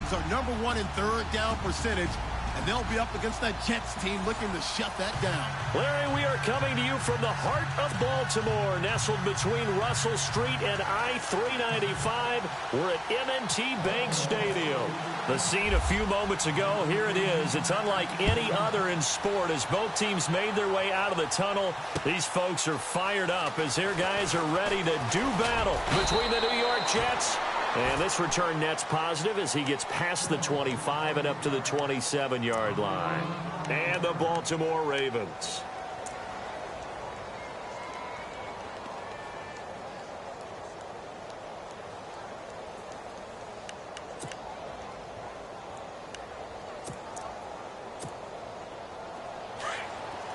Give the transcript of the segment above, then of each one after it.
Falcons are #1 in third down percentage, and they'll be up against that Jets team looking to shut that down. Larry, we are coming to you from the heart of Baltimore, nestled between Russell Street and I-395. We're at M&T Bank Stadium. The scene a few moments ago, here it is. It's unlike any other in sport as both teams made their way out of the tunnel. These folks are fired up as their guys are ready to do battle between the New York Jets. And this return net's positive as he gets past the 25 and up to the 27-yard line. And the Baltimore Ravens.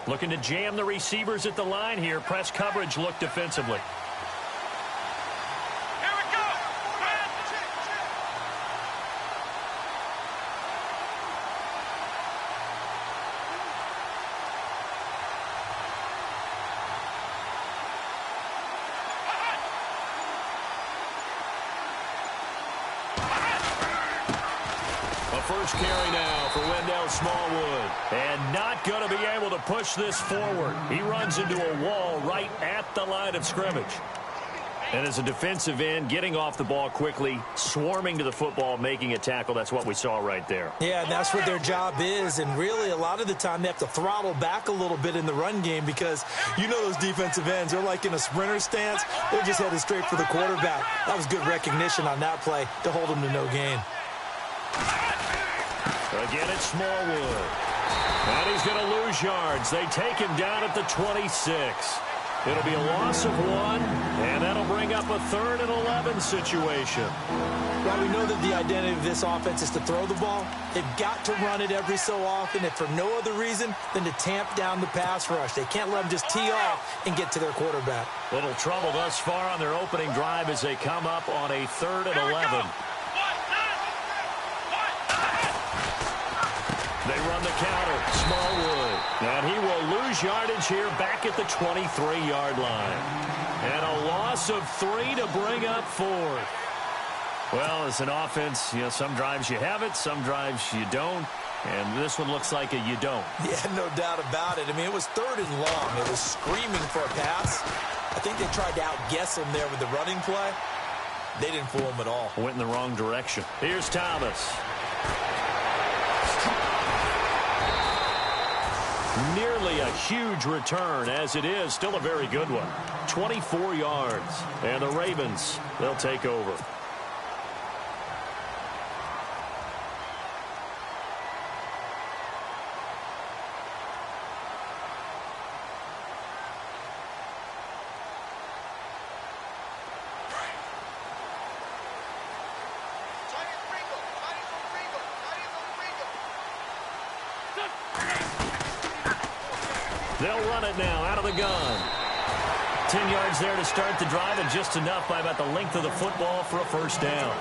Looking to jam the receivers at the line here. Press coverage look defensively. First carry now for Wendell Smallwood. And not going to be able to push this forward. He runs into a wall right at the line of scrimmage. And as a defensive end, getting off the ball quickly, swarming to the football, making a tackle, that's what we saw right there. Yeah, and that's what their job is. And really, a lot of the time, they have to throttle back a little bit in the run game because you know those defensive ends, they're like in a sprinter stance. They're just headed straight for the quarterback. That was good recognition on that play to hold him to no gain. Again, it's Smallwood. And he's going to lose yards. They take him down at the 26. It'll be a loss of 1, and that'll bring up a 3rd and 11 situation. While we know that the identity of this offense is to throw the ball, they've got to run it every so often, if for no other reason than to tamp down the pass rush. They can't let them just tee off and get to their quarterback. Little trouble thus far on their opening drive as they come up on a 3rd and 11. They run the counter. Smallwood. And he will lose yardage here back at the 23-yard line. And a loss of 3 to bring up 4. Well, as an offense, you know, some drives you have it, some drives you don't. And this one looks like a you don't. Yeah, no doubt about it. I mean, it was 3rd and long. It was screaming for a pass. I think they tried to outguess him there with the running play. They didn't fool him at all. Went in the wrong direction. Here's Thomas. Nearly a huge return, as it is still a very good one. 24 yards. And the Ravens, they'll take over. They'll run it now out of the gun. 10 yards there to start the drive, and just enough by about the length of the football for a first down.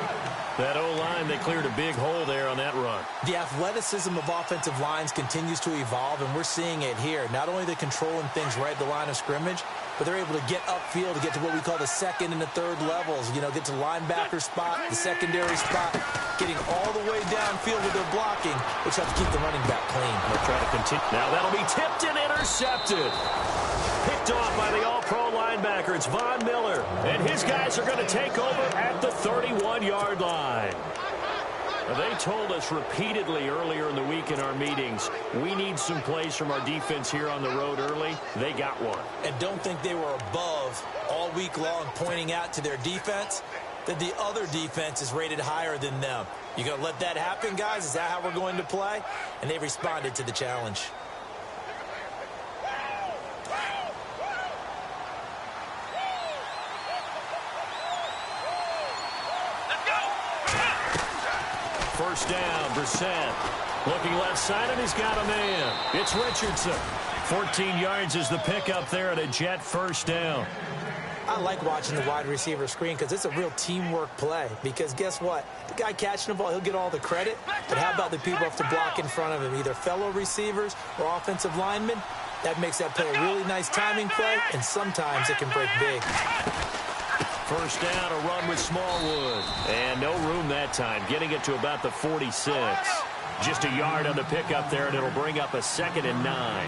That O-line, they cleared a big hole there on that run. The athleticism of offensive lines continues to evolve, and we're seeing it here. Not only are they controlling things right at the line of scrimmage, but they're able to get upfield to get to what we call the 2nd and the 3rd levels. You know, get to linebacker spot, the secondary spot, getting all the way downfield with their blocking, which have to keep the running back clean. They'll try to continue. Now that'll be tipped and intercepted. Picked off by the all-pro linebacker. It's Von Miller. And his guys are going to take over at the 31-yard line. They told us repeatedly earlier in the week in our meetings, we need some plays from our defense here on the road early. They got one. And don't think they were above all week long pointing out to their defense that the other defense is rated higher than them. You going to let that happen, guys? Is that how we're going to play? And they responded to the challenge. First down, Brissett. Looking left side, and he's got a man. It's Richardson. 14 yards is the pickup there at a Jet first down. I like watching the wide receiver screen because it's a real teamwork play. Because guess what? The guy catching the ball, he'll get all the credit. But how about the people who have to block in front of him, either fellow receivers or offensive linemen? That makes that play a really nice timing play, and sometimes it can break big. First down, a run with Smallwood. And no room that time, getting it to about the 46. Just a yard on the pickup there, and it'll bring up a 2nd and 9.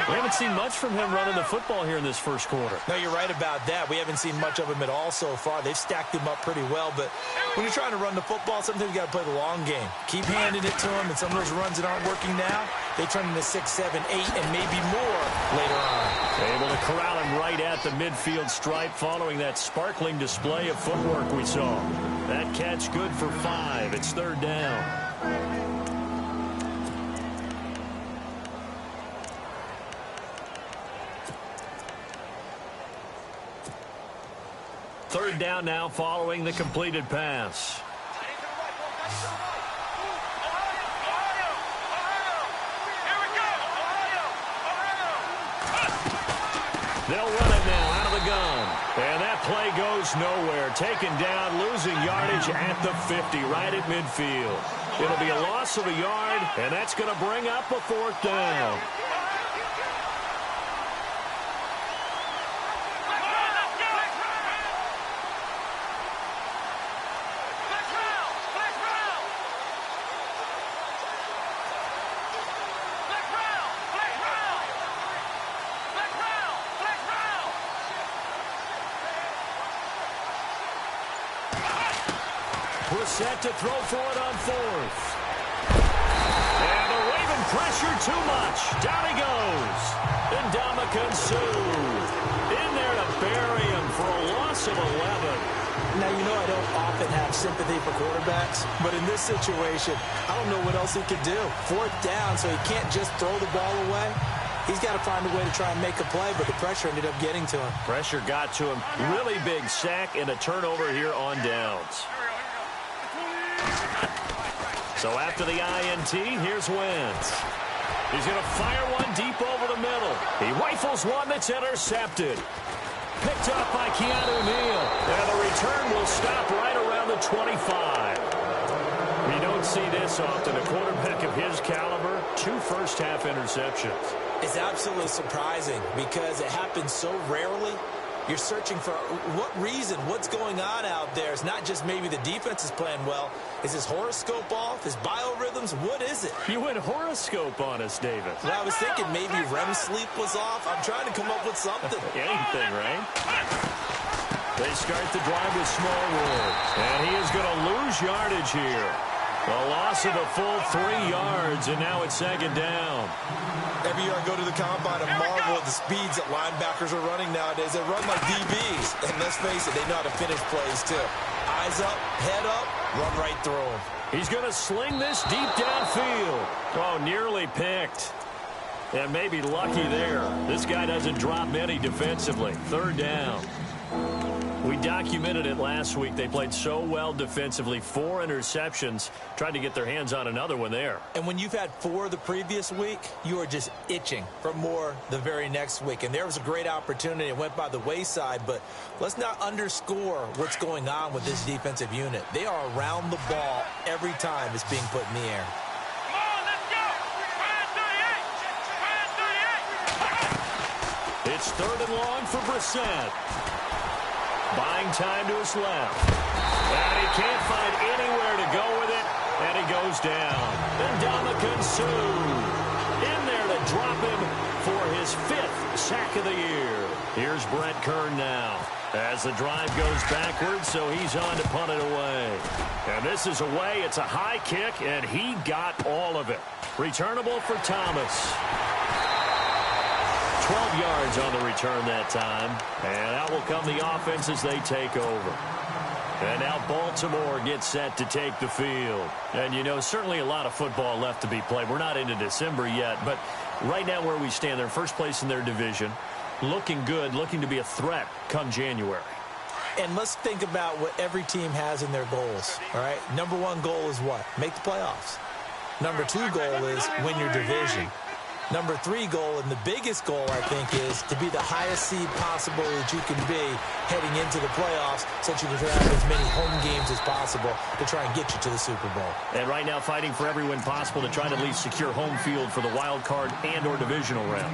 We haven't seen much from him running the football here in this first quarter. No, you're right about that. We haven't seen much of him at all so far. They've stacked him up pretty well, but when you're trying to run the football, sometimes you got to play the long game. Keep handing it to him, and some of those runs that aren't working now, they turn into 6, 7, 8, and maybe more later on. Able to corral him right at the midfield stripe following that sparkling display of footwork we saw. That catch good for 5. It's 3rd down. Third down now following the completed pass. They'll run it now out of the gun. And that play goes nowhere. Taken down, losing yardage at the 50, right at midfield. It'll be a loss of a yard, and that's going to bring up a 4th down. Set to throw for it on 4th. And the Raven pressure too much. Down he goes. Ndamukong Suh in there to bury him for a loss of 11. Now, you know I don't often have sympathy for quarterbacks, but in this situation, I don't know what else he could do. 4th down, so he can't just throw the ball away. He's got to find a way to try and make a play, but the pressure ended up getting to him. Pressure got to him. Really big sack and a turnover here on downs. So after the INT, here's Wentz. He's going to fire one deep over the middle. He rifles one that's intercepted. Picked up by Keanu Neal. And the return will stop right around the 25. We don't see this often. A quarterback of his caliber, 2 first-half interceptions. It's absolutely surprising because it happens so rarely. You're searching for what reason, what's going on out there. It's not just maybe the defense is playing well. Is his horoscope off? His biorhythms? What is it? You went horoscope on us, David. Well, I was thinking maybe REM sleep was off. I'm trying to come up with something. Anything, right? They start the drive with Smallwood. And he is going to lose yardage here. A loss of a full 3 yards, and now it's 2nd down. Every year I go to the combine and marvel at the speeds that linebackers are running nowadays. They run like DBs. And let's face it, they know how to finish plays, too. Eyes up, head up, run right through them. He's going to sling this deep downfield. Oh, nearly picked. And maybe lucky there. This guy doesn't drop many defensively. 3rd down. We documented it last week. They played so well defensively. 4 interceptions. Tried to get their hands on another one there. And when you've had 4 the previous week, you are just itching for more the very next week. And there was a great opportunity. It went by the wayside. But let's not underscore what's going on with this defensive unit. They are around the ball every time it's being put in the air. Come on, let's go! Fire 38! It's 3rd and long for Brissett. Buying time to his left. And he can't find anywhere to go with it. And he goes down. Ndamukong Suh in there to drop him for his 5th sack of the year. Here's Brett Kern now. As the drive goes backwards, so he's on to punt it away. And this is away. It's a high kick, and he got all of it. Returnable for Thomas. 12 yards on the return that time. And out will come the offense as they take over. And now Baltimore gets set to take the field. And, you know, certainly a lot of football left to be played. We're not into December yet, but right now where we stand, they're first place in their division. Looking good, looking to be a threat come January. And let's think about what every team has in their goals, all right? Number 1 goal is what? Make the playoffs. Number 2 goal is win your division. Number 3 goal, and the biggest goal, I think, is to be the highest seed possible that you can be heading into the playoffs so that you can have as many home games as possible to try and get you to the Super Bowl. And right now fighting for every win possible to try to at least secure home field for the wild card and or divisional round.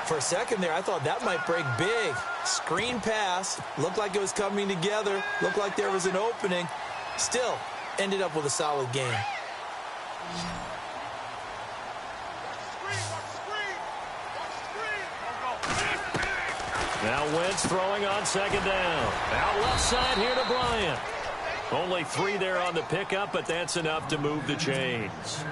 For a second there, I thought that might break big. Screen pass. Looked like it was coming together. Looked like there was an opening. Still, ended up with a solid game. Now Wentz throwing on second down. Out left side here to Bryant. Only 3 there on the pickup, but that's enough to move the chains.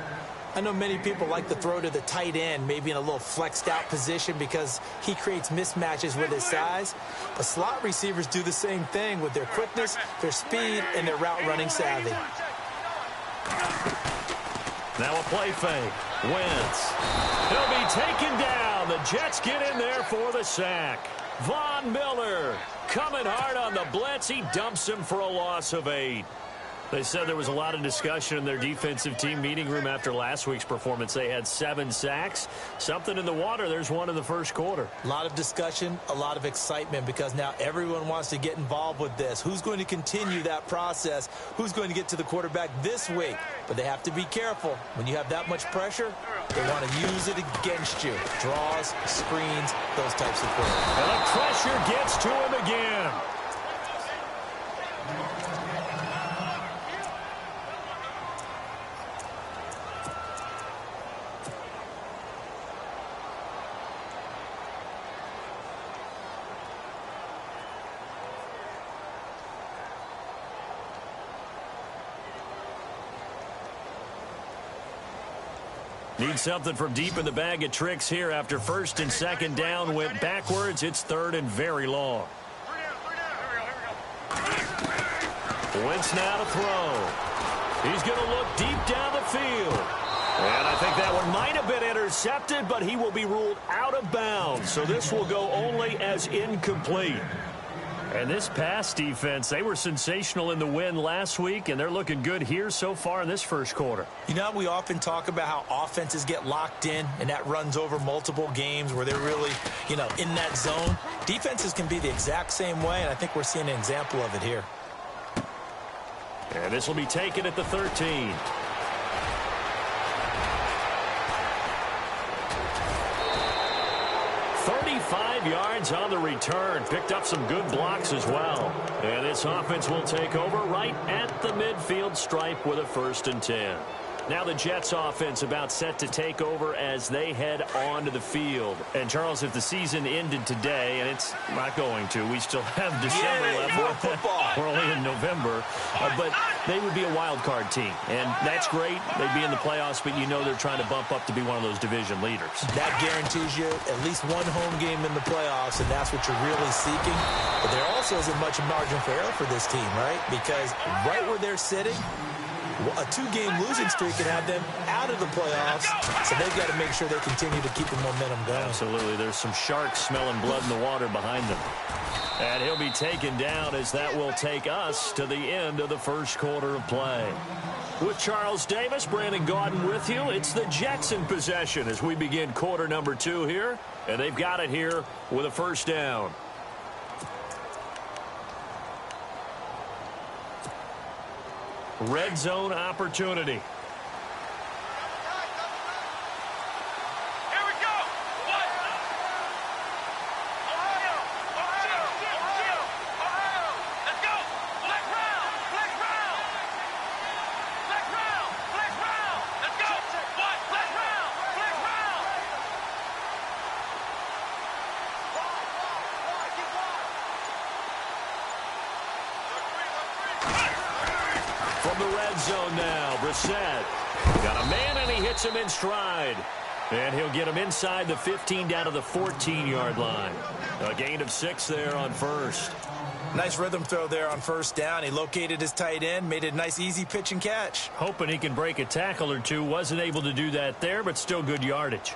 I know many people like to throw to the tight end, maybe in a little flexed out position because he creates mismatches with his size. But slot receivers do the same thing with their quickness, their speed, and their route running savvy. Now a play fake. Wentz. He'll be taken down. The Jets get in there for the sack. Von Miller coming hard on the blitz. He dumps him for a loss of 8. They said there was a lot of discussion in their defensive team meeting room after last week's performance. They had 7 sacks. Something in the water. There's one in the first quarter. A lot of discussion, a lot of excitement because now everyone wants to get involved with this. Who's going to continue that process? Who's going to get to the quarterback this week? But they have to be careful. When you have that much pressure, they want to use it against you. Draws, screens, those types of things. And the pressure gets to him again. Need something from deep in the bag of tricks here after first and second down went backwards. It's third and very long. Wentz now to throw. He's going to look deep down the field. And I think that one might have been intercepted, but he will be ruled out of bounds. So this will go only as incomplete. And this pass defense, they were sensational in the win last week, and they're looking good here so far in this first quarter. You know, we often talk about how offenses get locked in, and that runs over multiple games where they're really, in that zone. Defenses can be the exact same way, and I think we're seeing an example of it here. And this will be taken at the 13. Yards on the return. Picked up some good blocks as well. And this offense will take over right at the midfield stripe with a 1st and 10. Now the Jets offense about set to take over as they head onto the field. And Charles, if the season ended today, and it's not going to, we still have December left. We're only in November. But they would be a wild card team. And that's great. They'd be in the playoffs, but they're trying to bump up to be one of those division leaders. That guarantees you at least one home game in the playoffs, and that's what you're really seeking. But there also isn't much margin for error for this team, right? Because right where they're sitting, a 2-game losing streak can have them out of the playoffs, so they've got to make sure they continue to keep the momentum going. Absolutely. There's some sharks smelling blood in the water behind them. And he'll be taken down as that will take us to the end of the first quarter of play. With Charles Davis, Brandon Gaudin with you. It's the Jets in possession as we begin quarter number 2 here. And they've got it here with a 1st down. Red zone opportunity. From the red zone now, Brissett. Got a man, and he hits him in stride. And he'll get him inside the 15 down to the 14-yard line. A gain of 6 there on first. Nice rhythm throw there on 1st down. He located his tight end, made it a nice, easy pitch and catch. Hoping he can break a tackle or two. Wasn't able to do that there, but still good yardage.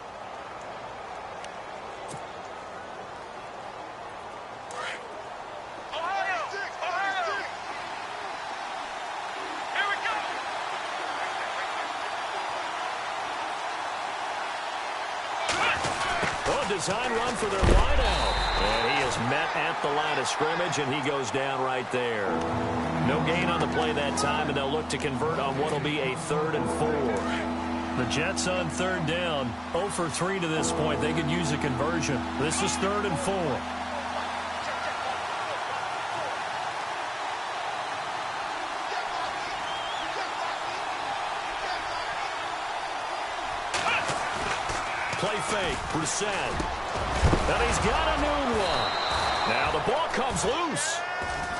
Design run for their wideout. And he is met at the line of scrimmage, and he goes down right there. No gain on the play that time, and they'll look to convert on what will be a 3rd and 4. The Jets on third down, 0 for 3 to this point. They could use a conversion. This is 3rd and 4. Play fake, Brissett. And he's got a new one. Now the ball comes loose.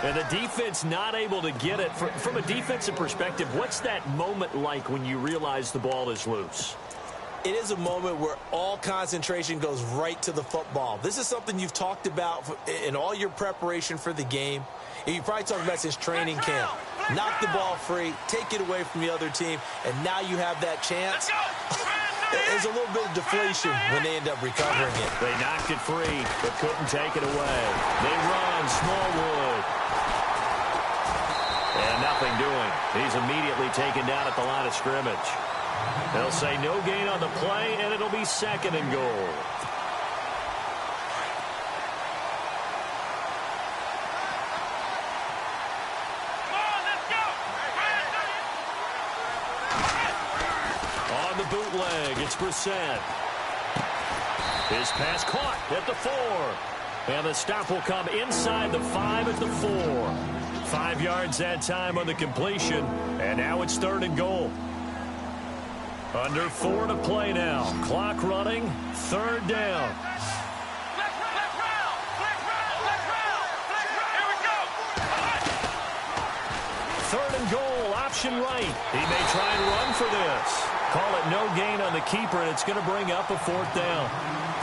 And the defense not able to get it. From a defensive perspective, what's that moment like when you realize the ball is loose? It is a moment where all concentration goes right to the football. This is something you've talked about in all your preparation for the game. And you probably talked about since training camp. Knock the ball free, take it away from the other team, and now you have that chance. There's a little bit of deflation when they end up recovering it. They knocked it free, but couldn't take it away. They run, Smallwood. And nothing doing. He's immediately taken down at the line of scrimmage. They'll say no gain on the play, and it'll be 2nd and goal. On the bootleg, it's Brissett. His pass caught at the 4. And the stop will come inside the 5 at the 4. 5 yards that time on the completion, and now it's 3rd and goal. Under 4 to play now. Clock running, 3rd down. Third and goal, option right. He may try and run for this. Call it no gain on the keeper, and it's going to bring up a 4th down.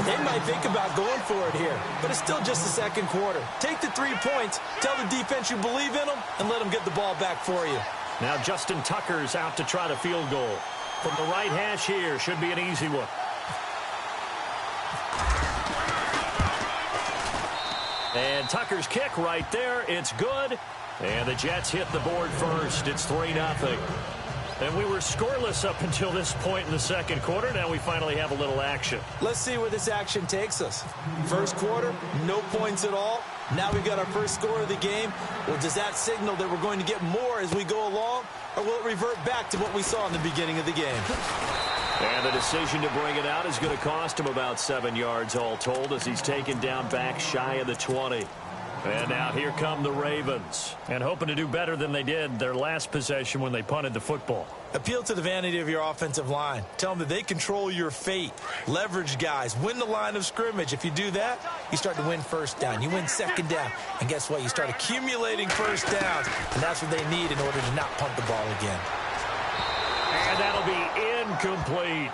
They might think about going for it here, but it's still just the 2nd quarter. Take the 3 points, tell the defense you believe in them, and let them get the ball back for you. Now Justin Tucker's out to try to field goal. From the right hash here, should be an easy one. And Tucker's kick right there, it's good. And the Jets hit the board first. It's 3-0. And we were scoreless up until this point in the 2nd quarter. Now we finally have a little action. Let's see where this action takes us. First quarter, no points at all. Now we've got our first score of the game. Well, does that signal that we're going to get more as we go along? Or will it revert back to what we saw in the beginning of the game? And the decision to bring it out is going to cost him about 7 yards all told as he's taken down back shy of the 20. And now here come the Ravens. And hoping to do better than they did their last possession when they punted the football. Appeal to the vanity of your offensive line. Tell them that they control your fate. Leverage guys. Win the line of scrimmage. If you do that, you start to win 1st down. You win 2nd down. And guess what? You start accumulating 1st downs. And that's what they need in order to not punt the ball again. And that'll be incomplete.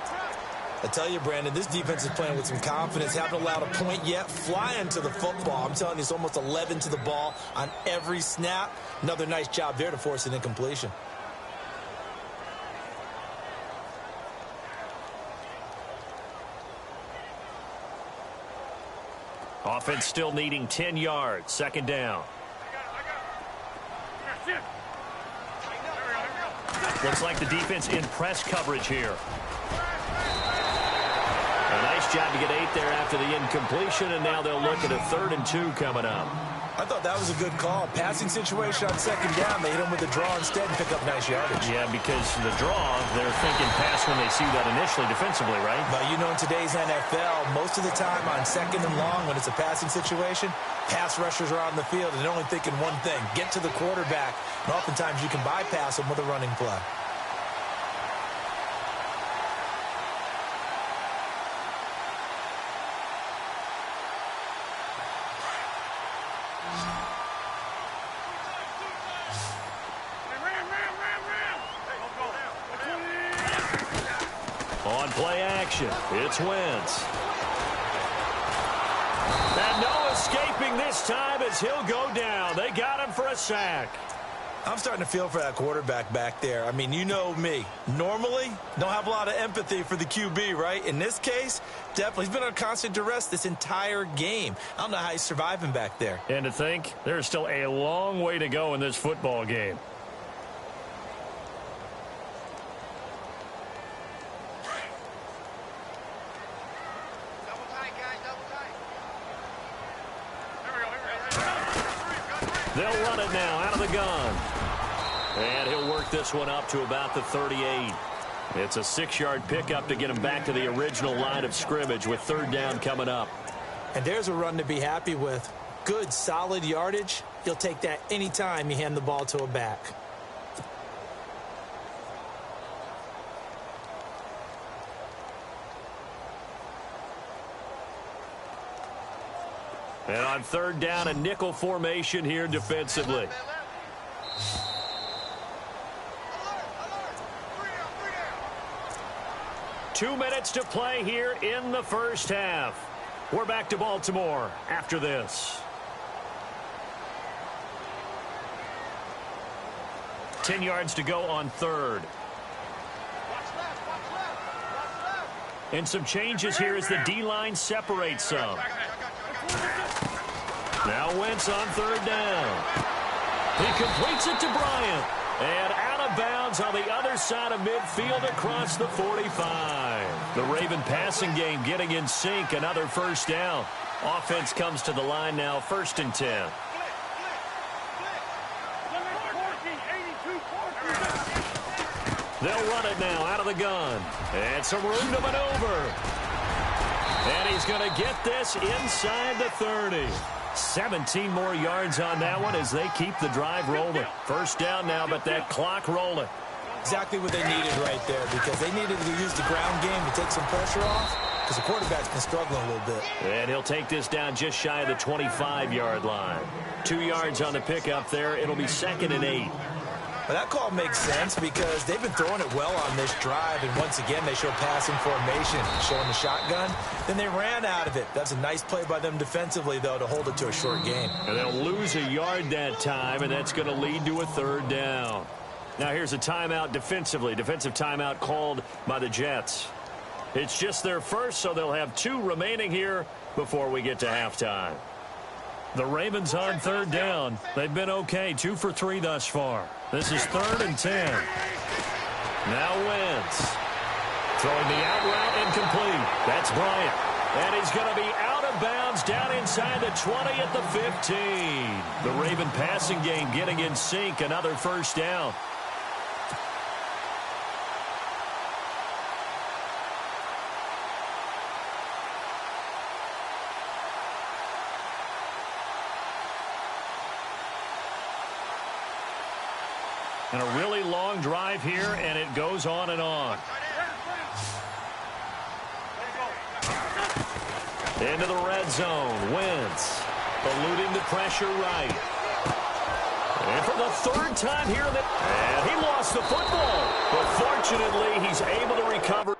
I tell you, Brandon, this defense is playing with some confidence. Haven't allowed a point yet. Flying to the football. I'm telling you, it's almost 11 to the ball on every snap. Another nice job there to force an incompletion. Offense still needing 10 yards. 2nd down. Looks like the defense in press coverage here. A nice job to get 8 there after the incompletion, and now they'll look at a 3rd and 2 coming up. I thought that was a good call. Passing situation on 2nd down. They hit him with a draw instead and pick up nice yardage. Yeah, because the draw, they're thinking pass when they see that initially defensively, right? But you know, in today's NFL, most of the time on 2nd and long, when it's a passing situation, pass rushers are on the field, and they're only thinking one thing, get to the quarterback. And oftentimes you can bypass them with a running play. On play action, it's Wentz. And no escaping this time as he'll go down. They got him for a sack. I'm starting to feel for that quarterback back there. I mean, you know me. Normally, don't have a lot of empathy for the QB, right? In this case, definitely. He's been on constant duress this entire game. I don't know how he's surviving back there. And to think, there's still a long way to go in this football game. They'll run it now out of the gun. And he'll work this one up to about the 38. It's a 6-yard pickup to get him back to the original line of scrimmage with 3rd down coming up. And there's a run to be happy with. Good, solid yardage. You'll take that anytime you hand the ball to a back. And on 3rd down, a nickel formation here defensively. Two minutes to play here in the first half. We're back to Baltimore after this. 10 yards to go on 3rd. And some changes here as the D-line separates some. Now Wentz on 3rd down. He completes it to Bryant. And out of bounds on the other side of midfield across the 45. The Raven passing game getting in sync. Another 1st down. Offense comes to the line now, 1st and 10. They'll run it now out of the gun. And some room to maneuver. And he's going to get this inside the 30. 17 more yards on that one as they keep the drive rolling. 1st down now, but that clock rolling. Exactly what they needed right there, because they needed to use the ground game to take some pressure off, because the quarterback's been struggling a little bit. And he'll take this down just shy of the 25-yard line. 2 yards on the pickup there. It'll be 2nd and 8. But that call makes sense because they've been throwing it well on this drive, and once again they show passing formation, showing the shotgun. Then they ran out of it. That's a nice play by them defensively, though, to hold it to a short gain. And they'll lose a yard that time, and that's going to lead to a 3rd down. Now here's a timeout defensively. Defensive timeout called by the Jets. It's just their first, so they'll have 2 remaining here before we get to halftime. The Ravens on 3rd down. They've been okay, 2 for 3 thus far. This is 3rd and 10. Now Wentz. Throwing the out route incomplete. That's Bryant. And he's going to be out of bounds down inside the 20 at the 15. The Raven passing game getting in sync. Another 1st down. And a really long drive here, and it goes on and on. Into the red zone. Wentz eluding the pressure right. And for the 3rd time here, and he lost the football. But fortunately, he's able to recover.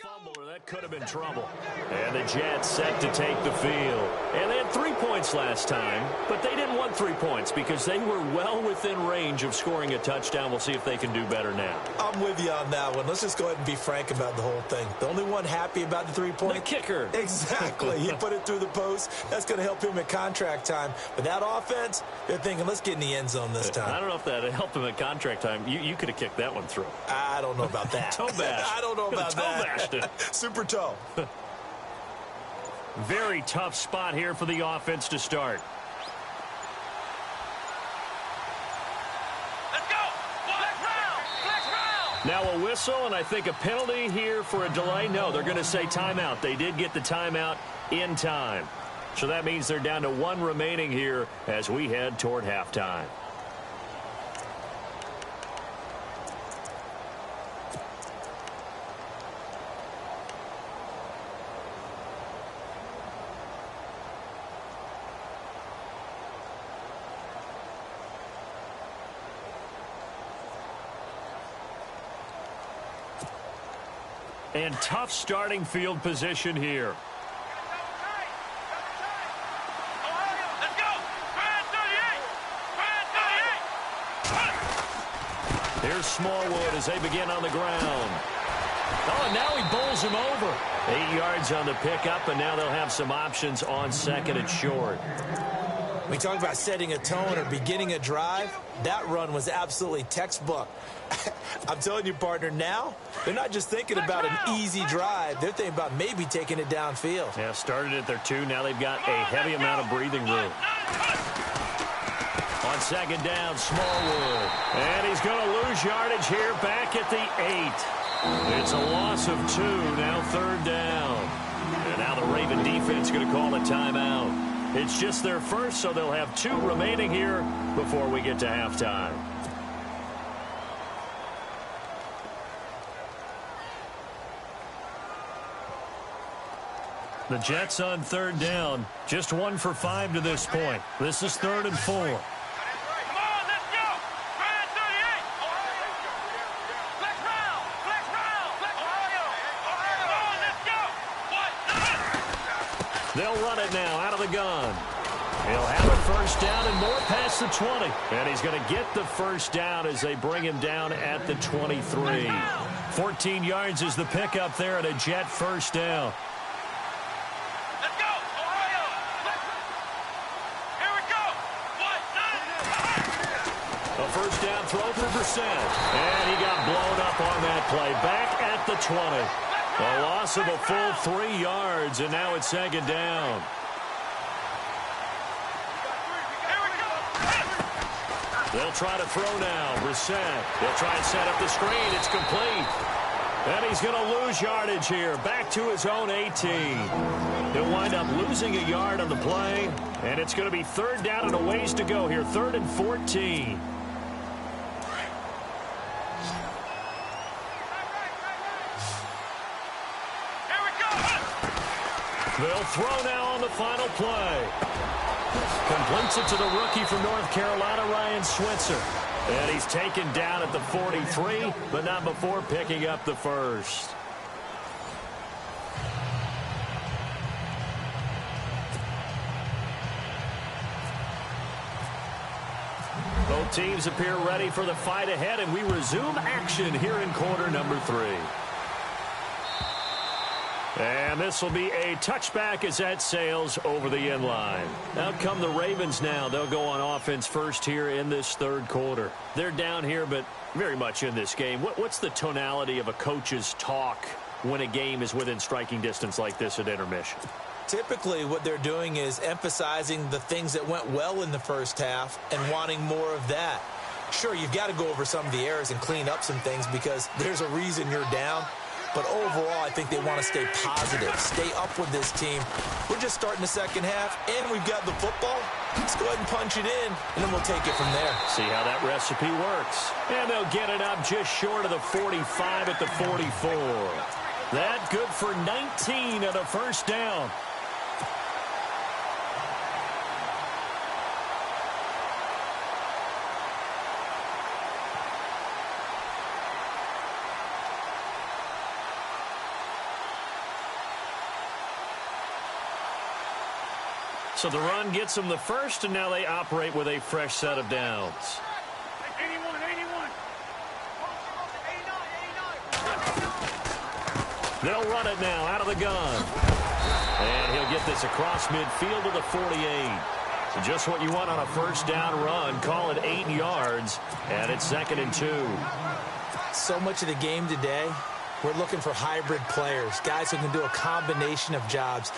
Fumble, or that could have been trouble. And the Jets set to take the field. And they had 3 points last time, but they didn't want 3 points because they were well within range of scoring a touchdown. We'll see if they can do better now. I'm with you on that one. Let's just go ahead and be frank about the whole thing. The only one happy about the 3-point. The kicker. Exactly. He put it through the post. That's going to help him at contract time. But that offense, they're thinking, let's get in the end zone this time. I don't know if that helped him at contract time. You could have kicked that one through. I don't know about that. Toe bash. I don't know about toe that. Bashed it. Super toe. Very tough spot here for the offense to start. Let's go. Flex round. Now a whistle, and I think a penalty here for a delay. No, they're going to say timeout. They did get the timeout in time. So that means they're down to 1 remaining here as we head toward halftime. And tough starting field position here. Let's go. Grand 38. Here's Smallwood as they begin on the ground. Oh, and now he bowls him over. 8 yards on the pickup, and now they'll have some options on 2nd and short. We talk about setting a tone or beginning a drive. That run was absolutely textbook. I'm telling you, partner, now they're not just thinking about an easy drive. They're thinking about maybe taking it downfield. Yeah, started at their 2. Now they've got a heavy amount of breathing room. On second down, Smallwood. And he's going to lose yardage here back at the 8. It's a loss of 2, now third down. And now the Raven defense going to call a timeout. It's just their first, so they'll have 2 remaining here before we get to halftime. The Jets on third down, just 1 for 5 to this point. This is 3rd and 4. Come on, let's go. Try 38. Flex round. Flex round. Flex round. Come on, let's go. They'll run it now out of the gun. He'll have a first down and more past the 20. And he's going to get the first down as they bring him down at the 23. 14 yards is the pickup there at a Jet first down. Let's go. Ohio. Here we go. A first down throw for Brissett. And he got blown up on that play. Back at the 20. A loss of a full 3 yards, and now it's second down. They'll try to throw now. Brissett. They'll try and set up the screen. It's complete. And he's going to lose yardage here. Back to his own 18. He'll wind up losing a yard on the play. And it's going to be third down and a ways to go here. 3rd and 14. They'll throw now on the final play. Completes it to the rookie from North Carolina, Ryan Switzer. And he's taken down at the 43, but not before picking up the first. Both teams appear ready for the fight ahead, and we resume action here in quarter number 3. And this will be a touchback as that sails over the end line. Out come the Ravens now. They'll go on offense first here in this third quarter. They're down here, but very much in this game. What's the tonality of a coach's talk when a game is within striking distance like this at intermission? Typically, what they're doing is emphasizing the things that went well in the first half and wanting more of that. Sure, you've got to go over some of the errors and clean up some things because there's a reason you're down. But overall, I think they want to stay positive, stay up with this team. We're just starting the second half, and we've got the football. Let's go ahead and punch it in, and then we'll take it from there. See how that recipe works. And they'll get it up just short of the 45 at the 44. That good for 19 at a first down. So the run gets them the first, and now they operate with a fresh set of downs. 81. They'll run it now out of the gun. And he'll get this across midfield to the 48. Just what you want on a first down run. Call it 8 yards, and it's 2nd and 2. So much of the game today, we're looking for hybrid players, guys who can do a combination of jobs.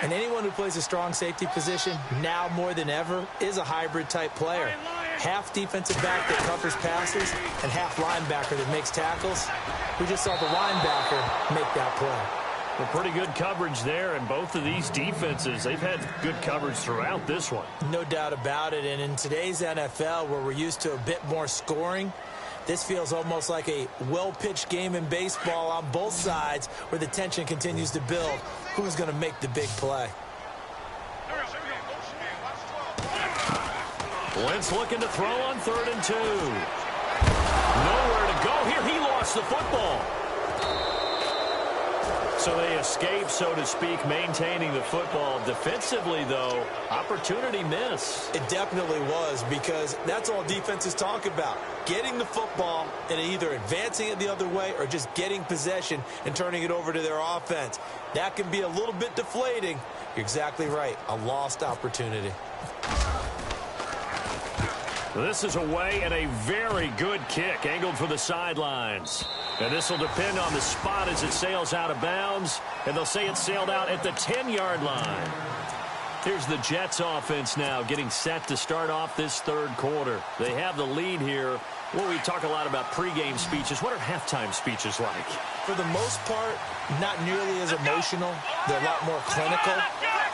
And anyone who plays a strong safety position, now more than ever, is a hybrid-type player. Half defensive back that covers passes and half linebacker that makes tackles. We just saw the linebacker make that play. Well, pretty good coverage there, and both of these defenses, they've had good coverage throughout this one. No doubt about it, and in today's NFL, where we're used to a bit more scoring, this feels almost like a well-pitched game in baseball on both sides where the tension continues to build. Who's going to make the big play? Wentz looking to throw on 3rd and 2. Nowhere to go here. He lost the football. So they escape, so to speak, maintaining the football. Defensively, though, opportunity miss. It definitely was, because that's all defenses talk about. Getting the football and either advancing it the other way or just getting possession and turning it over to their offense. That can be a little bit deflating. You're exactly right. A lost opportunity. This is away and a very good kick angled for the sidelines. And this will depend on the spot as it sails out of bounds. And they'll say it sailed out at the 10-yard line. Here's the Jets offense now getting set to start off this third quarter. They have the lead here. Well, we talk a lot about pregame speeches. What are halftime speeches like? For the most part, not nearly as emotional. They're a lot more clinical.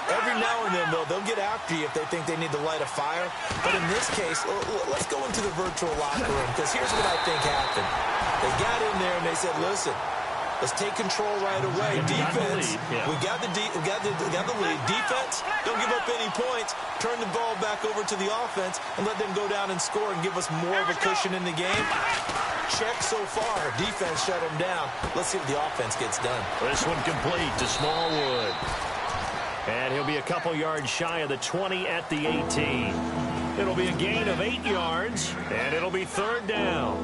Every now and then, though, they'll get after you if they think they need to light a fire. But in this case, let's go into the virtual locker room, because here's what I think happened. They got in there and they said, listen, let's take control right away. Defense, we got the lead. Defense, don't give up any points. Turn the ball back over to the offense and let them go down and score and give us more of a cushion in the game. Check so far. Defense shut them down. Let's see what the offense gets done. This one complete to Smallwood. And he'll be a couple yards shy of the 20 at the 18. It'll be a gain of 8 yards, and it'll be third down.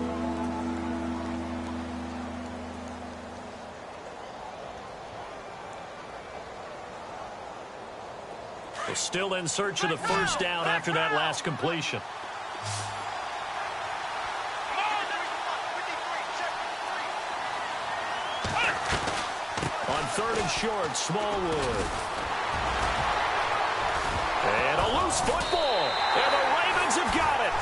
They're still in search of the first down after that last completion. On third and short, Smallwood. And a loose football. And the Ravens have got it.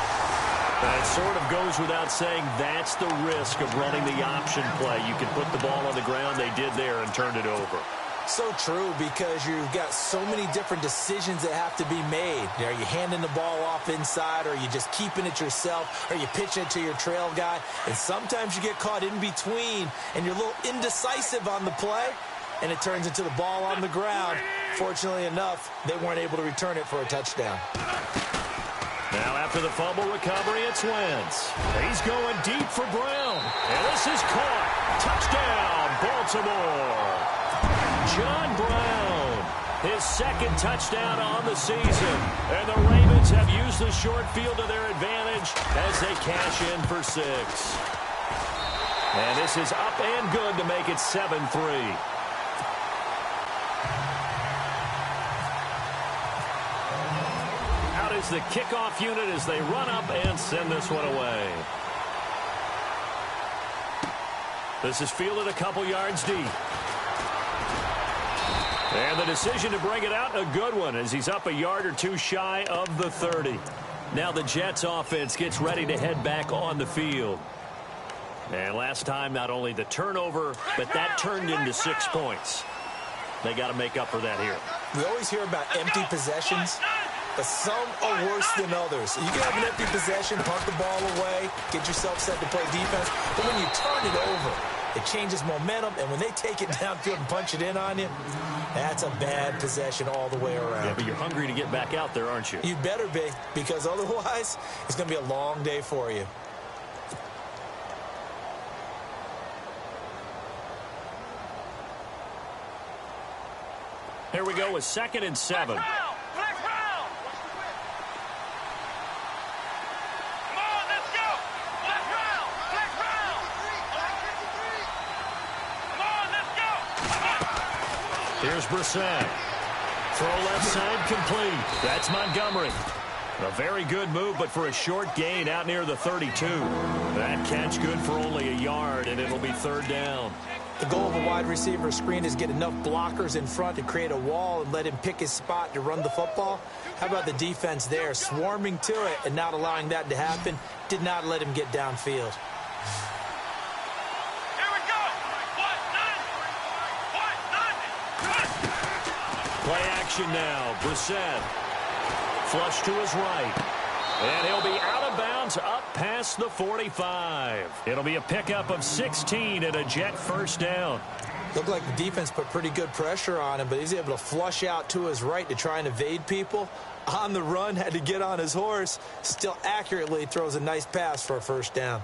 That sort of goes without saying. That's the risk of running the option play. You can put the ball on the ground. They did there and turned it over. So true, because you've got so many different decisions that have to be made. Are you handing the ball off inside, or are you just keeping it yourself, or you pitch it to your trail guy? And sometimes you get caught in between, and you're a little indecisive on the play, and it turns into the ball on the ground. Fortunately enough, they weren't able to return it for a touchdown. Now after the fumble recovery, it's Wentz. He's going deep for Brown. And this is caught. Touchdown, Baltimore. John Brown, his second touchdown on the season. And the Ravens have used the short field to their advantage as they cash in for 6. And this is up and good to make it 7-3. Out is the kickoff unit as they run up and send this one away. This is fielded a couple yards deep. And the decision to bring it out, a good one, as he's up a yard or two shy of the 30. Now the Jets offense gets ready to head back on the field. And last time, not only the turnover, but that turned into 6 points. They got to make up for that here. We always hear about empty possessions, but some are worse than others. You can have an empty possession, punt the ball away, get yourself set to play defense, but when you turn it over, it changes momentum, and when they take it downfield and punch it in on you, that's a bad possession all the way around. Yeah, but you're hungry to get back out there, aren't you? You better be, because otherwise, it's going to be a long day for you. Here we go with 2nd and 7. Here's Brissett. Throw left side complete. That's Montgomery. A very good move, but for a short gain out near the 32. That catch good for only a yard, and it'll be third down. The goal of a wide receiver screen is get enough blockers in front to create a wall and let him pick his spot to run the football. How about the defense there, swarming to it and not allowing that to happen? Did not let him get downfield. Play action now. Brissett. Flush to his right. And he'll be out of bounds up past the 45. It'll be a pickup of 16 and a Jet first down. Looked like the defense put pretty good pressure on him, but he's able to flush out to his right to try and evade people. On the run, had to get on his horse. Still accurately throws a nice pass for a first down.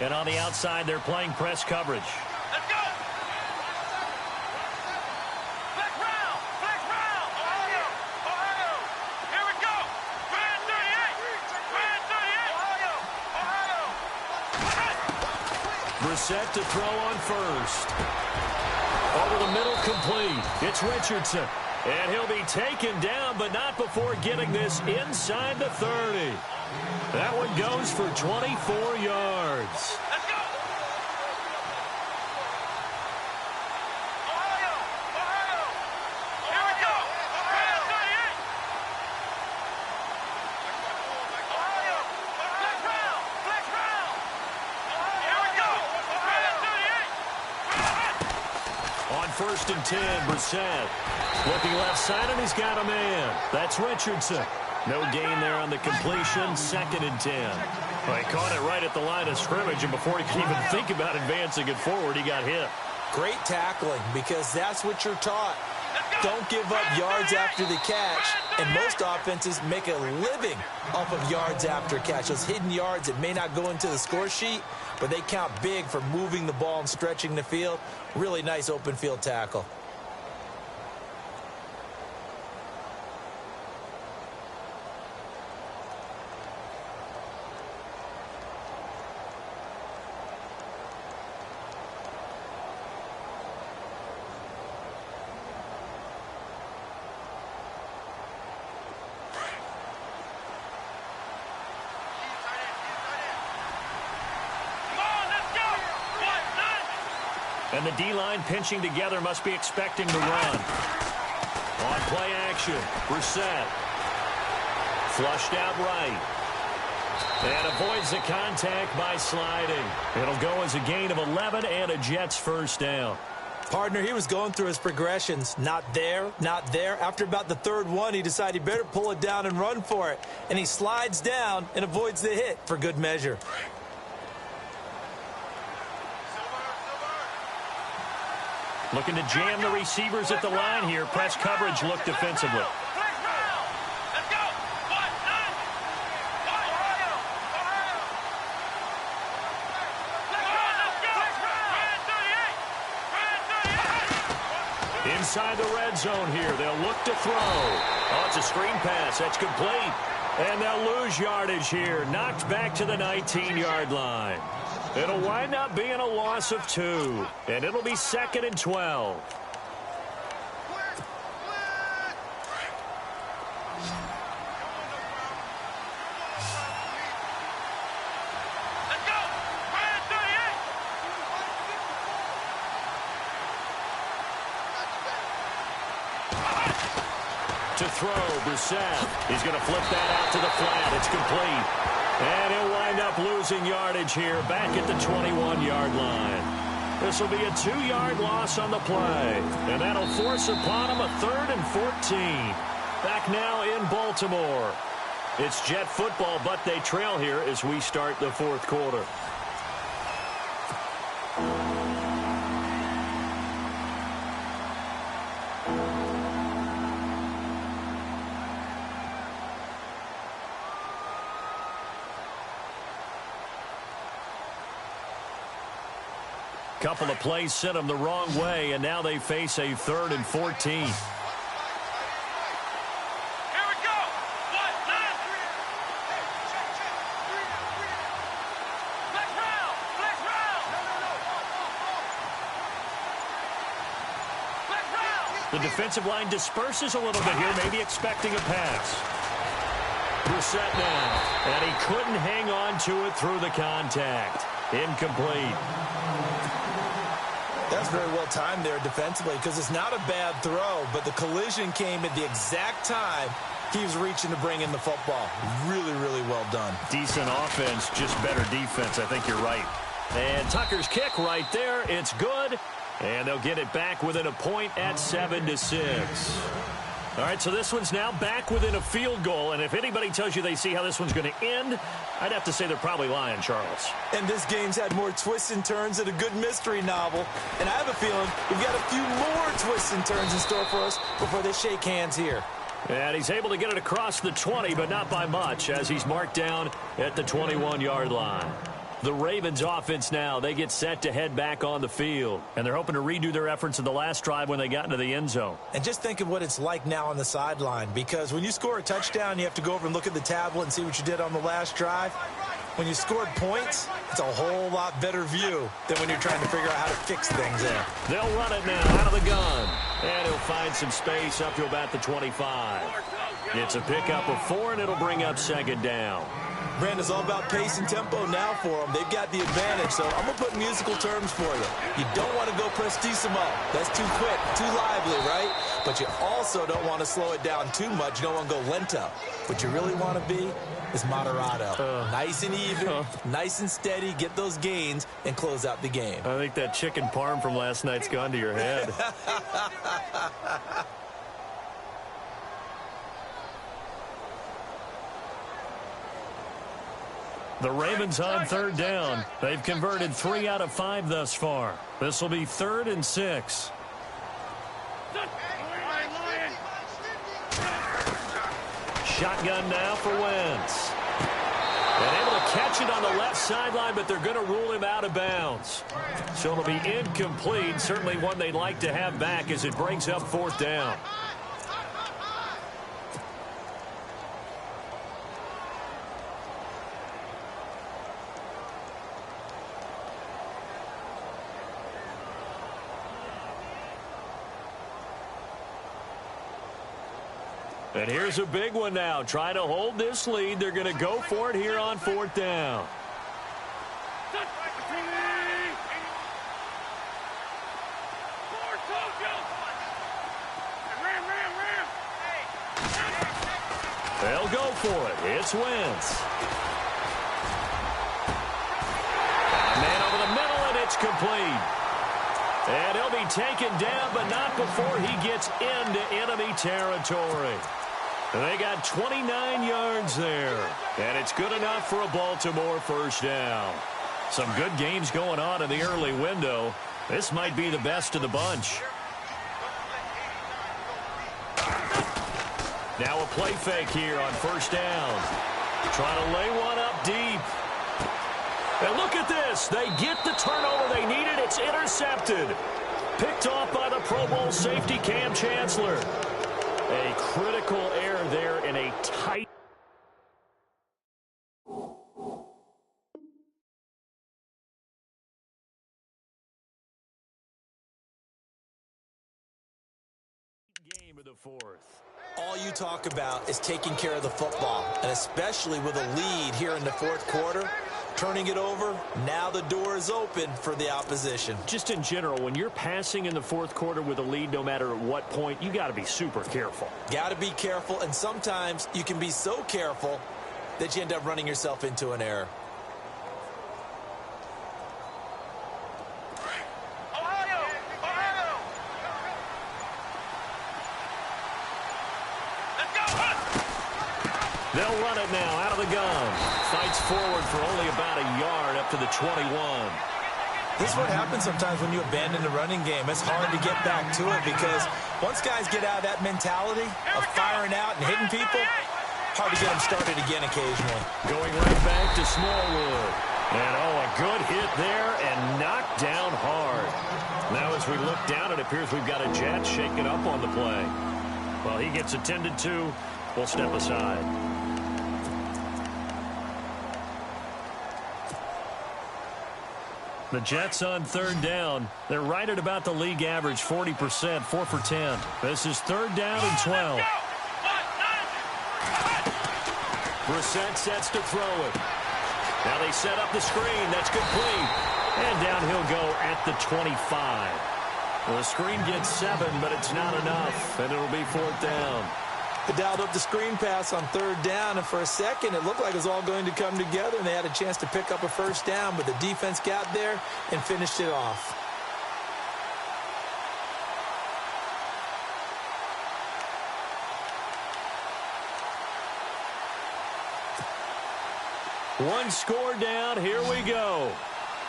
And on the outside, they're playing press coverage. Let's go. Flex round. Flex round. Ohio. Ohio. Here we go. Grand 38. Grand 38. Ohio. Ohio. set to throw on first. Over the middle, complete. It's Richardson. And he'll be taken down, but not before getting this inside the 30. That one goes for 24 yards. Let's go! Ohio! Ohio! Here we go! Ohio 38! Ohio! Flex round! Flex round! Here we go! Ohio 38! On first and 10, Brissett. Looking left side, and he's got a man. That's Richardson. No gain there on the completion. Second and 10. Well, he caught it right at the line of scrimmage, and before he could even think about advancing it forward, he got hit. Great tackling, because that's what you're taught. Don't give up yards after the catch, and most offenses make a living off of yards after catch. Those hidden yards that may not go into the score sheet, but they count big for moving the ball and stretching the field. Really nice open field tackle. And the D-line pinching together must be expecting to run. On play action, Brissett. Flushed out right. And avoids the contact by sliding. It'll go as a gain of 11 and a Jets first down. Partner, he was going through his progressions. Not there, not there. After about the third one, he decided he better pull it down and run for it. And he slides down and avoids the hit for good measure. Looking to jam the receivers at the line here. Press coverage look defensively. Let's go! 1-9! Ohio! Ohio! Let's go! Brand 38! Brand 38! Inside the red zone here. They'll look to throw. Oh, it's a screen pass. That's complete. And they'll lose yardage here. Knocked back to the 19-yard line. It'll wind up being a loss of 2. And it'll be 2nd and 12. Let's go! Brand 38! To throw, Brissett. He's going to flip that out to the flat. It's complete. And he'll wind up losing yardage here back at the 21-yard line. This will be a 2-yard loss on the play. And that'll force upon him a 3rd and 14. Back now in Baltimore. It's Jet football, but they trail here as we start the 4th quarter. Couple of plays sent them the wrong way, and now they face a 3rd and 14. Here we go! 1-9! Flex round! Flex round! Flex round! The defensive line disperses a little bit here, maybe expecting a pass. Brissett now, and he couldn't hang on to it through the contact. Incomplete. That's very well timed there defensively, because it's not a bad throw, but the collision came at the exact time he was reaching to bring in the football. Really, really well done. Decent offense, just better defense. I think you're right. And Tucker's kick right there. It's good. And they'll get it back within a point at 7-6. All right, so this one's now back within a field goal. And if anybody tells you they see how this one's going to end, I'd have to say they're probably lying, Charles. And this game's had more twists and turns than a good mystery novel. And I have a feeling we've got a few more twists and turns in store for us before they shake hands here. And he's able to get it across the 20, but not by much, as he's marked down at the 21-yard line. The Ravens offense now, they get set to head back on the field. And they're hoping to redo their efforts in the last drive when they got into the end zone. And just think of what it's like now on the sideline, because when you score a touchdown, you have to go over and look at the tablet and see what you did on the last drive. When you scored points, it's a whole lot better view than when you're trying to figure out how to fix things there. They'll run it now out of the gun. And he'll find some space up to about the 25. It's a pickup of 4, and it'll bring up second down. Brand, is all about pace and tempo now for them. They've got the advantage, so I'm going to put musical terms for you. You don't want to go prestissimo. That's too quick, too lively, right? But you also don't want to slow it down too much. You don't want to go lento. What you really want to be is moderato. Nice and even, nice and steady, get those gains, and close out the game. I think that chicken parm from last night's gone to your head. The Ravens on third down. They've converted 3 out of 5 thus far. This will be 3rd and 6. Shotgun now for Wentz. And able to catch it on the left sideline, but they're going to rule him out of bounds. So it'll be incomplete. Certainly one they'd like to have back as it brings up 4th down. And here's a big one now. Trying to hold this lead. They're going to go for it here on 4th down. They'll go for it. It's Wentz. A man over the middle, and it's complete. And he'll be taken down, but not before he gets into enemy territory. They got 29 yards there, and it's good enough for a Baltimore first down. Some good games going on in the early window. This might be the best of the bunch. Now a play fake here on first down. Trying to lay one up deep. And look at this. They get the turnover they needed. It's intercepted. Picked off by the Pro Bowl safety Cam Chancellor. A critical error there in a tight game of the 4th. All you talk about is taking care of the football, and especially with a lead here in the 4th quarter. Turning it over, now the door is open for the opposition. Just in general, when you're passing in the 4th quarter with a lead, no matter at what point, you got to be super careful. Got to be careful, and sometimes you can be so careful that you end up running yourself into an error. They'll run it now out of the gun. Fights forward for only about a yard up to the 21. This is what happens sometimes when you abandon the running game. It's hard to get back to it because once guys get out of that mentality of firing out and hitting people, hard to get them started again occasionally. Going right back to Smallwood. And, a good hit there and knocked down hard. Now as we look down, it appears we've got a Jet shaking up on the play. Well, he gets attended to. We'll step aside. The Jets on third down. They're right at about the league average, 40%, 4 for 10. This is 3rd down and 12. Brissett sets to throw it. Now they set up the screen. That's complete. And down he'll go at the 25. Well, the screen gets 7, but it's not enough, and it'll be 4th down. They dialed up the screen pass on 3rd down, and for a second it looked like it was all going to come together, and they had a chance to pick up a first down, but the defense got there and finished it off. One score down. Here we go.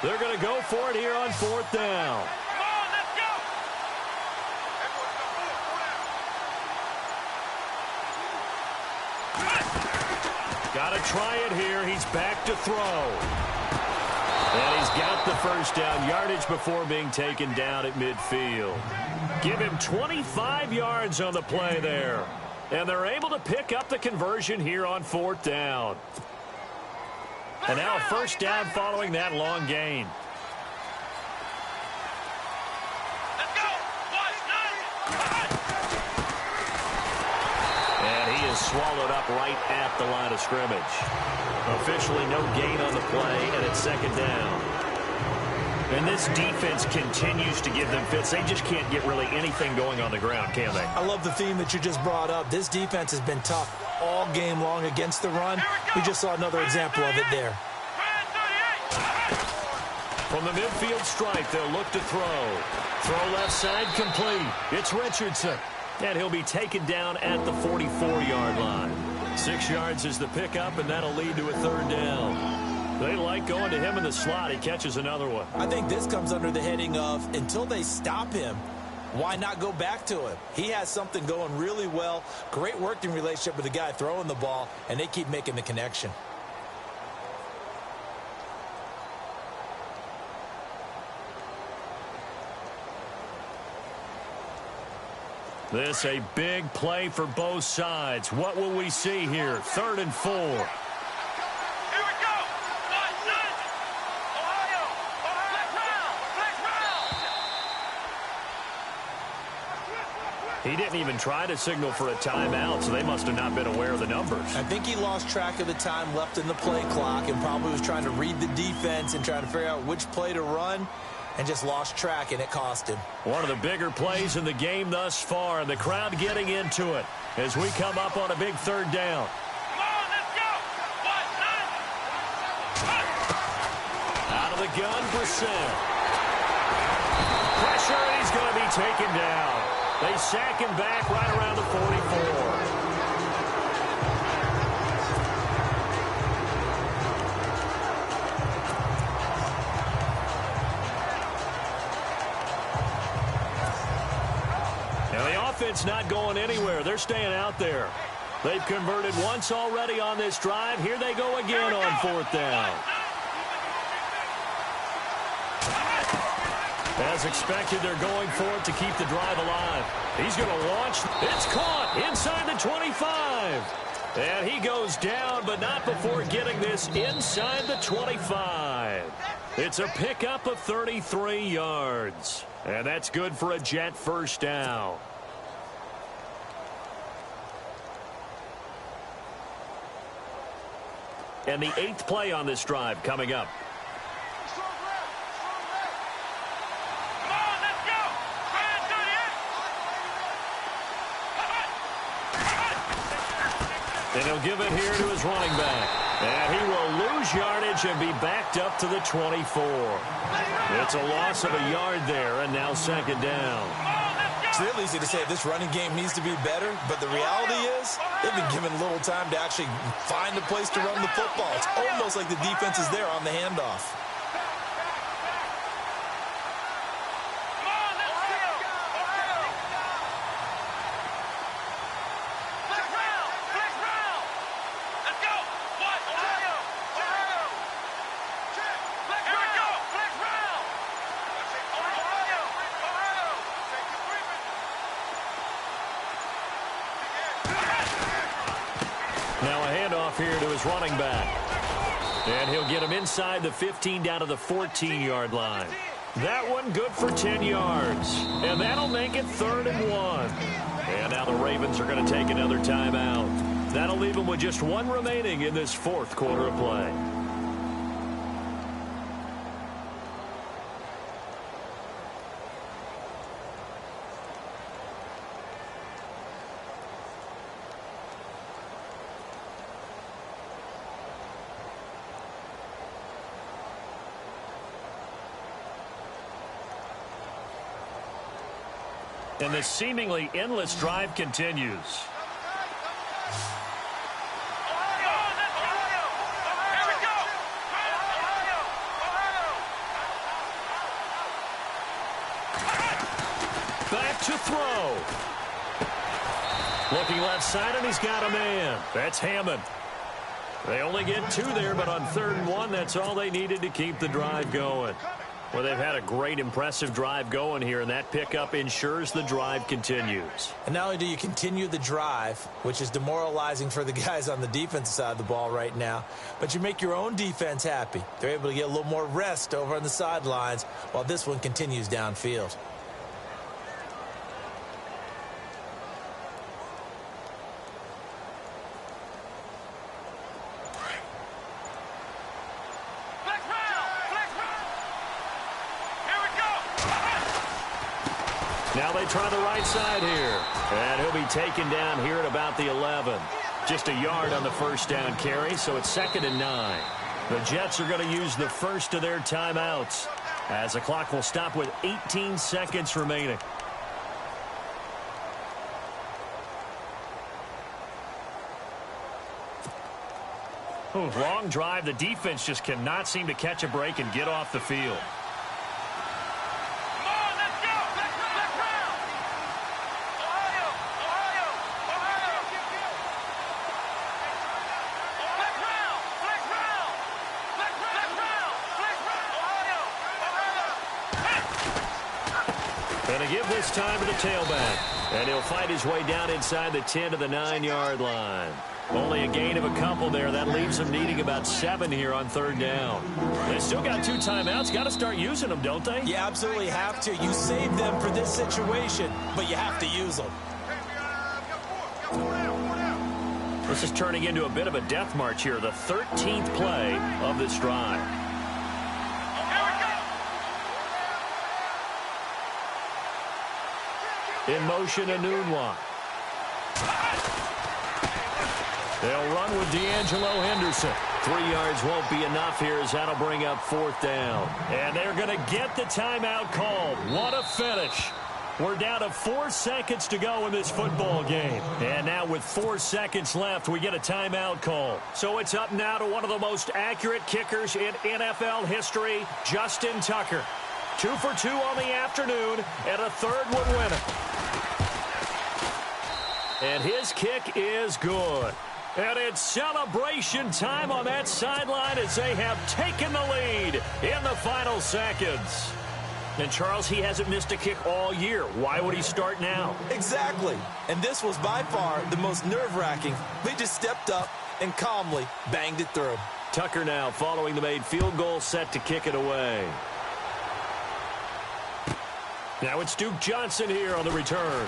They're going to go for it here on 4th down. Got to try it here. He's back to throw. And he's got the first down yardage before being taken down at midfield. Give him 25 yards on the play there. And they're able to pick up the conversion here on 4th down. And now a first down following that long gain. Let's go. And he is swallowed up right at the line of scrimmage. Officially no gain on the play, and it's second down. And this defense continues to give them fits. They just can't get really anything going on the ground, can they? I love the theme that you just brought up. This defense has been tough all game long against the run. We just saw another example of it there. From the midfield stripe, they'll look to throw. Throw left side complete. It's Richardson. And he'll be taken down at the 44-yard line. 6 yards is the pickup, and that'll lead to a third down. They like going to him in the slot. He catches another one. I think this comes under the heading of, until they stop him, why not go back to him? He has something going really well. Great working relationship with the guy throwing the ball, and they keep making the connection. This a big play for both sides. What will we see here? 3rd and 4. He didn't even try to signal for a timeout, so they must have not been aware of the numbers. I think he lost track of the time left in the play clock and probably was trying to read the defense and trying to figure out which play to run and just lost track, and it cost him. One of the bigger plays in the game thus far, and the crowd getting into it as we come up on a big third down. Come on, let's go. Out of the gun, Brissett. Pressure, and he's going to be taken down. They sack him back right around the 44. Now the offense not going anywhere. They're staying out there. They've converted once already on this drive. Here they go again on 4th down. As expected, they're going for it to keep the drive alive. He's going to launch. It's caught inside the 25. And he goes down, but not before getting this inside the 25. It's a pickup of 33 yards. And that's good for a Jet first down. And the 8th play on this drive coming up. And he'll give it here to his running back. And he will lose yardage and be backed up to the 24. It's a loss of a yard there, and now second down. It's real easy to say this running game needs to be better, but the reality is they've been given little time to actually find a place to run the football. It's almost like the defense is there on the handoff. Now a handoff here to his running back. And he'll get him inside the 15 down to the 14-yard line. That one good for 10 yards. And that'll make it 3rd and 1. And now the Ravens are going to take another timeout. That'll leave them with just one remaining in this 4th quarter of play. And the seemingly endless drive continues. Back to throw. Looking left side, and he's got a man. That's Hammond. They only get 2 there, but on 3rd and 1, that's all they needed to keep the drive going. Well, they've had a great, impressive drive going here, and that pickup ensures the drive continues. And not only do you continue the drive, which is demoralizing for the guys on the defensive side of the ball right now, but you make your own defense happy. They're able to get a little more rest over on the sidelines while this one continues downfield. Now they try the right side here. And he'll be taken down here at about the 11. Just a yard on the first down carry, so it's 2nd and 9. The Jets are going to use the first of their timeouts, as the clock will stop with 18 seconds remaining. Long drive. The defense just cannot seem to catch a break and get off the field. Going to give this time to the tailback. And he'll fight his way down inside the 10 to the 9-yard line. Only a gain of a couple there. That leaves them needing about 7 here on 3rd down. They still got 2 timeouts. Got to start using them, don't they? You absolutely have to. You save them for this situation, but you have to use them. This is turning into a bit of a death march here. The 13th play of this drive. In motion, Anunwa. They'll run with D'Angelo Henderson. 3 yards won't be enough here, as that'll bring up 4th down. And they're going to get the timeout called. What a finish. We're down to 4 seconds to go in this football game. And now with 4 seconds left, we get a timeout call. So it's up now to one of the most accurate kickers in NFL history, Justin Tucker. 2 for 2 on the afternoon, and a 3rd would win it. And his kick is good. And it's celebration time on that sideline as they have taken the lead in the final seconds. And, Charles, he hasn't missed a kick all year. Why would he start now? Exactly. And this was by far the most nerve-wracking. They just stepped up and calmly banged it through. Tucker now following the made field goal, set to kick it away. Now it's Duke Johnson here on the return.